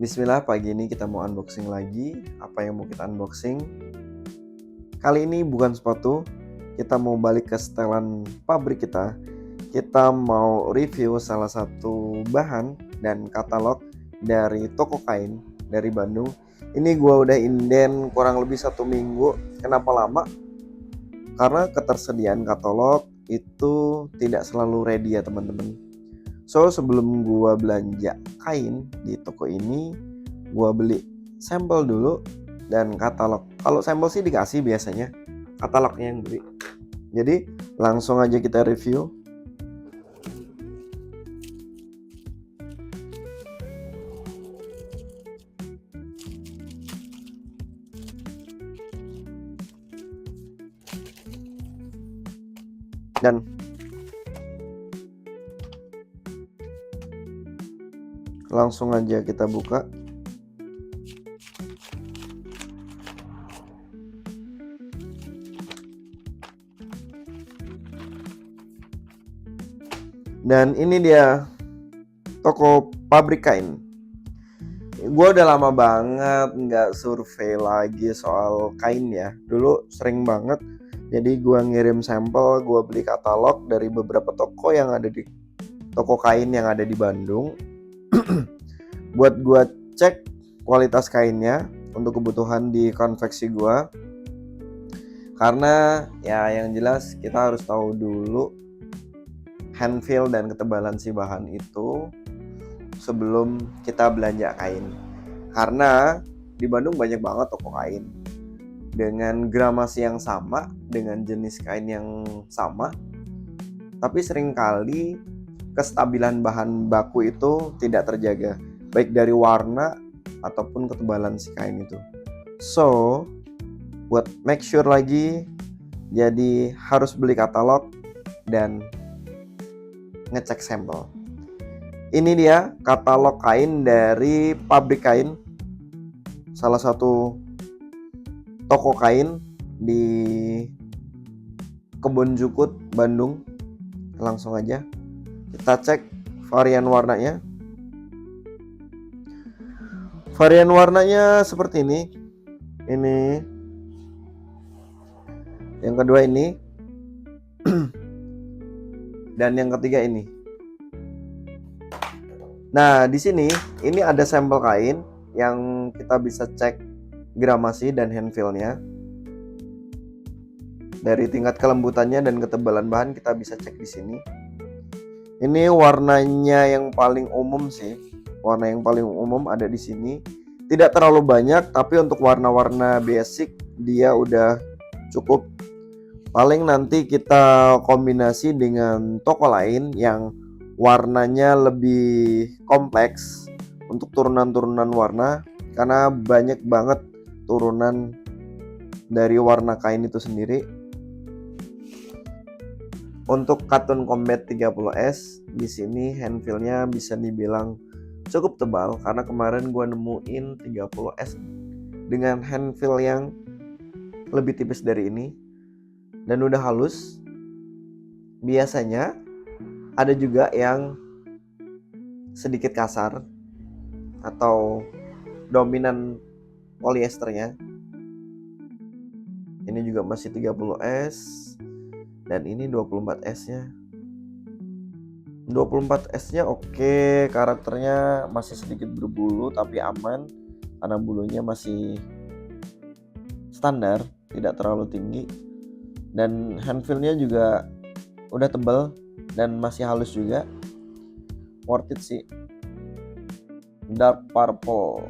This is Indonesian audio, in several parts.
Bismillah, pagi ini kita mau unboxing lagi. Apa yang mau kita unboxing? Kali ini bukan sepatu, kita mau balik ke setelan pabrik kita. Kita mau review salah satu bahan dan katalog dari toko kain dari Bandung. Ini gua udah inden kurang lebih 1 minggu. Kenapa lama? Karena ketersediaan katalog itu tidak selalu ready ya teman-teman. So sebelum gua belanja kain di toko ini, gua beli sampel dulu dan katalog. Kalau sampel sih dikasih biasanya, katalognya yang beli. Jadi langsung aja kita review. Dan langsung aja kita buka. Dan ini dia toko pabrik kain. Gue udah lama banget nggak survei lagi soal kain ya. Dulu sering banget. Jadi gue ngirim sampel, gue beli katalog dari beberapa toko yang ada di toko kain yang ada di Bandung. Buat gue cek kualitas kainnya untuk kebutuhan di konveksi gue. Karena ya yang jelas kita harus tahu dulu hand feel dan ketebalan si bahan itu sebelum kita belanja kain. Karena di Bandung banyak banget toko kain dengan gramasi yang sama, dengan jenis kain yang sama, tapi seringkali kestabilan bahan baku itu tidak terjaga, baik dari warna ataupun ketebalan si kain itu. So, buat make sure lagi, jadi harus beli katalog dan ngecek sampel. Ini dia katalog kain dari pabrik kain, salah satu toko kain di Kebon Jukut, Bandung. Langsung aja kita cek varian warnanya. Varian warnanya seperti ini. Ini yang kedua ini. Dan yang ketiga ini. Nah, di sini ini ada sampel kain yang kita bisa cek gramasi dan hand feel-nya. Dari tingkat kelembutannya dan ketebalan bahan kita bisa cek di sini. Ini warnanya yang paling umum sih. Warna yang paling umum ada di sini. Tidak terlalu banyak, tapi untuk warna-warna basic dia udah cukup. Paling nanti kita kombinasi dengan toko lain yang warnanya lebih kompleks untuk turunan-turunan warna, karena banyak banget turunan dari warna kain itu sendiri. Untuk Cotton Combat 30S di sini hand feel-nya bisa dibilang cukup tebal, karena kemarin gua nemuin 30S dengan hand feel yang lebih tipis dari ini dan udah halus. Biasanya ada juga yang sedikit kasar atau dominan polyesternya. Ini juga masih 30S dan ini 24S-nya. 24S-nya oke, karakternya masih sedikit berbulu tapi aman karena bulunya masih standar, tidak terlalu tinggi. Dan hand feel-nya juga udah tebal dan masih halus juga. Worth it sih. Dark purple,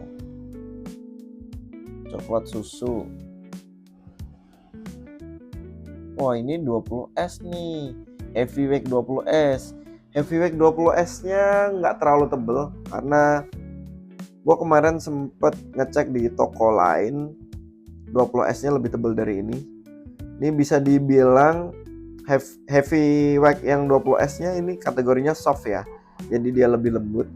coklat susu. Wah, ini 20S nih, heavyweight 20S. Heavyweight 20S-nya nggak terlalu tebel karena gua kemarin sempet ngecek di toko lain, 20S-nya lebih tebel dari ini. Ini bisa dibilang heavyweight yang 20S-nya ini kategorinya soft ya, jadi dia lebih lembut.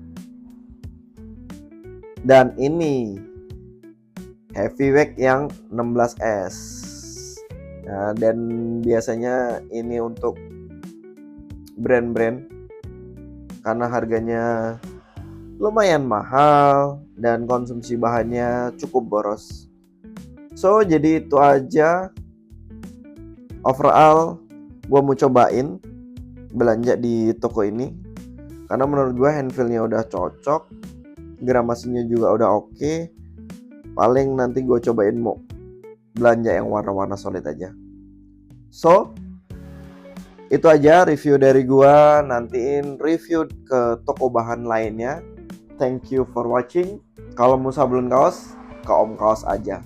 Dan ini heavyweight yang 16S. Nah, dan biasanya ini untuk brand-brand karena harganya lumayan mahal dan konsumsi bahannya cukup boros. So jadi itu aja, overall gue mau cobain belanja di toko ini karena menurut gue handfeelnya udah cocok, gramasinya juga udah oke. Paling nanti gue cobain mau belanja yang warna-warna solid aja. So itu aja review dari gue. Nantiin review ke toko bahan lainnya. Thank you for watching. Kalau mau sablon kaos, ke Om Kaos aja.